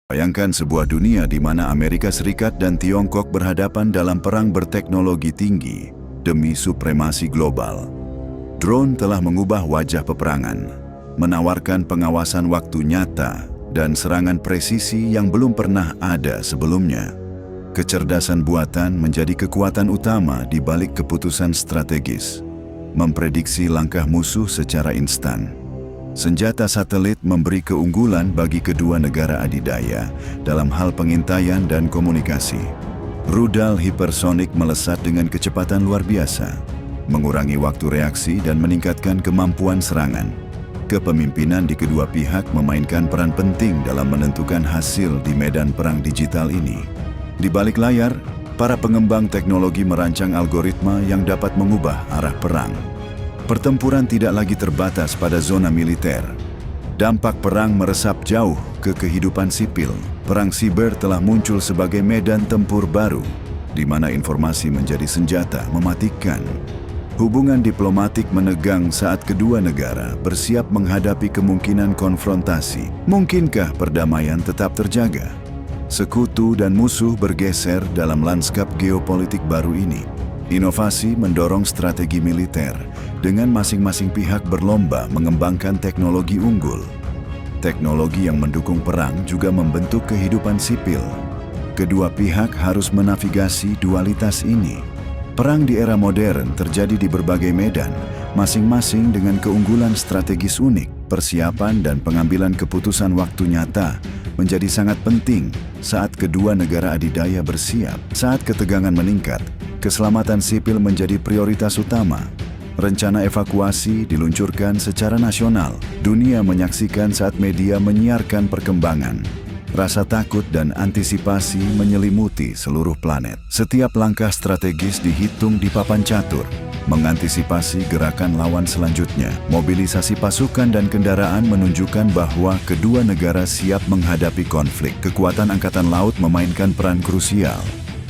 Bayangkan sebuah dunia di mana Amerika Serikat dan Tiongkok berhadapan dalam perang berteknologi tinggi demi supremasi global. Drone telah mengubah wajah peperangan, menawarkan pengawasan waktu nyata dan serangan presisi yang belum pernah ada sebelumnya. Kecerdasan buatan menjadi kekuatan utama di balik keputusan strategis, memprediksi langkah musuh secara instan. Senjata satelit memberi keunggulan bagi kedua negara adidaya dalam hal pengintaian dan komunikasi. Rudal hipersonik melesat dengan kecepatan luar biasa, mengurangi waktu reaksi dan meningkatkan kemampuan serangan. Kepemimpinan di kedua pihak memainkan peran penting dalam menentukan hasil di medan perang digital ini. Di balik layar, para pengembang teknologi merancang algoritma yang dapat mengubah arah perang. Pertempuran tidak lagi terbatas pada zona militer. Dampak perang meresap jauh ke kehidupan sipil. Perang siber telah muncul sebagai medan tempur baru, di mana informasi menjadi senjata mematikan. Hubungan diplomatik menegang saat kedua negara bersiap menghadapi kemungkinan konfrontasi. Mungkinkah perdamaian tetap terjaga? Sekutu dan musuh bergeser dalam lanskap geopolitik baru ini. Inovasi mendorong strategi militer, dengan masing-masing pihak berlomba mengembangkan teknologi unggul. Teknologi yang mendukung perang juga membentuk kehidupan sipil. Kedua pihak harus menavigasi dualitas ini. Perang di era modern terjadi di berbagai medan, masing-masing dengan keunggulan strategis unik. Persiapan dan pengambilan keputusan waktu nyata menjadi sangat penting saat kedua negara adidaya bersiap. Saat ketegangan meningkat, keselamatan sipil menjadi prioritas utama. Rencana evakuasi diluncurkan secara nasional. Dunia menyaksikan saat media menyiarkan perkembangan. Rasa takut dan antisipasi menyelimuti seluruh planet. Setiap langkah strategis dihitung di papan catur, mengantisipasi gerakan lawan selanjutnya. Mobilisasi pasukan dan kendaraan menunjukkan bahwa kedua negara siap menghadapi konflik. Kekuatan angkatan laut memainkan peran krusial,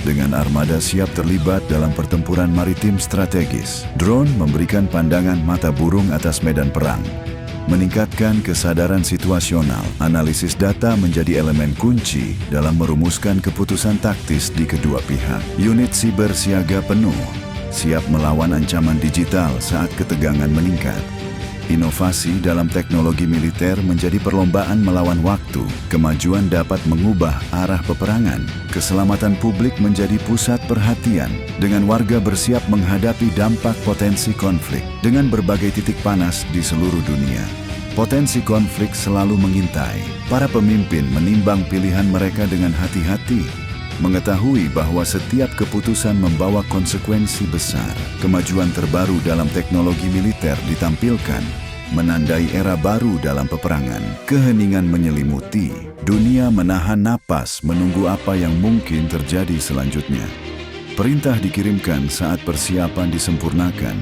dengan armada siap terlibat dalam pertempuran maritim strategis. Drone memberikan pandangan mata burung atas medan perang, meningkatkan kesadaran situasional. Analisis data menjadi elemen kunci dalam merumuskan keputusan taktis di kedua pihak. Unit siber siaga penuh, siap melawan ancaman digital saat ketegangan meningkat. Inovasi dalam teknologi militer menjadi perlombaan melawan waktu. Kemajuan dapat mengubah arah peperangan. Keselamatan publik menjadi pusat perhatian, dengan warga bersiap menghadapi dampak potensi konflik. Dengan berbagai titik panas di seluruh dunia, potensi konflik selalu mengintai. Para pemimpin menimbang pilihan mereka dengan hati-hati, mengetahui bahwa setiap keputusan membawa konsekuensi besar. Kemajuan terbaru dalam teknologi militer ditampilkan, menandai era baru dalam peperangan. Keheningan menyelimuti, dunia menahan napas menunggu apa yang mungkin terjadi selanjutnya. Perintah dikirimkan saat persiapan disempurnakan,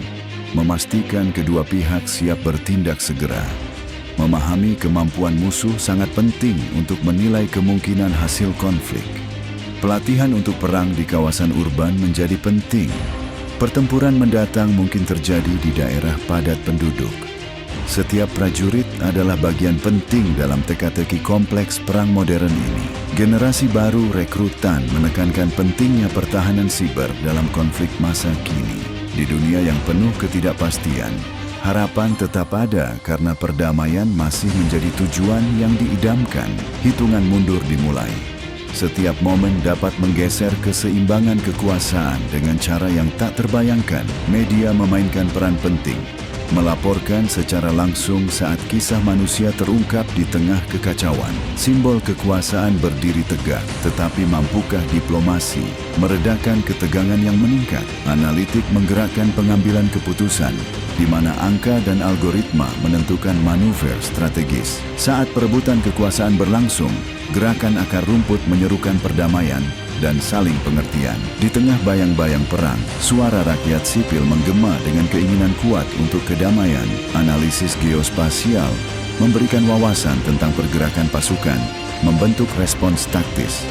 memastikan kedua pihak siap bertindak segera. Memahami kemampuan musuh sangat penting untuk menilai kemungkinan hasil konflik. Pelatihan untuk perang di kawasan urban menjadi penting. Pertempuran mendatang mungkin terjadi di daerah padat penduduk. Setiap prajurit adalah bagian penting dalam teka-teki kompleks perang modern ini. Generasi baru rekrutan menekankan pentingnya pertahanan siber dalam konflik masa kini. Di dunia yang penuh ketidakpastian, harapan tetap ada karena perdamaian masih menjadi tujuan yang diidamkan. Hitungan mundur dimulai. Setiap momen dapat menggeser keseimbangan kekuasaan dengan cara yang tak terbayangkan. Media memainkan peran penting, melaporkan secara langsung saat kisah manusia terungkap di tengah kekacauan. Simbol kekuasaan berdiri tegak, tetapi mampukah diplomasi meredakan ketegangan yang meningkat? Analitik menggerakkan pengambilan keputusan, di mana angka dan algoritma menentukan manuver strategis. Saat perebutan kekuasaan berlangsung, gerakan akar rumput menyerukan perdamaian dan saling pengertian. Di tengah bayang-bayang perang, suara rakyat sipil menggema dengan keinginan kuat untuk kedamaian. Analisis geospasial memberikan wawasan tentang pergerakan pasukan, membentuk respons taktis.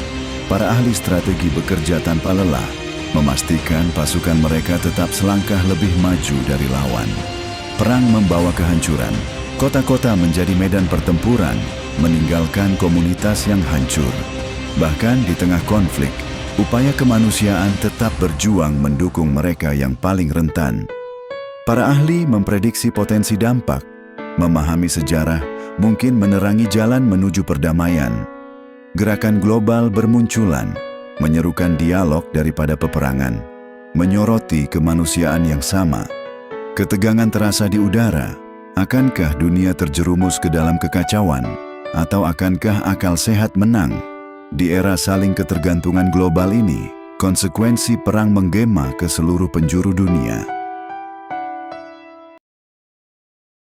Para ahli strategi bekerja tanpa lelah, memastikan pasukan mereka tetap selangkah lebih maju dari lawan. Perang membawa kehancuran. Kota-kota menjadi medan pertempuran, meninggalkan komunitas yang hancur. Bahkan di tengah konflik, upaya kemanusiaan tetap berjuang mendukung mereka yang paling rentan. Para ahli memprediksi potensi dampak, memahami sejarah, mungkin menerangi jalan menuju perdamaian. Gerakan global bermunculan, menyerukan dialog daripada peperangan, menyoroti kemanusiaan yang sama. Ketegangan terasa di udara. Akankah dunia terjerumus ke dalam kekacauan? Atau akankah akal sehat menang? Di era saling ketergantungan global ini, konsekuensi perang menggema ke seluruh penjuru dunia.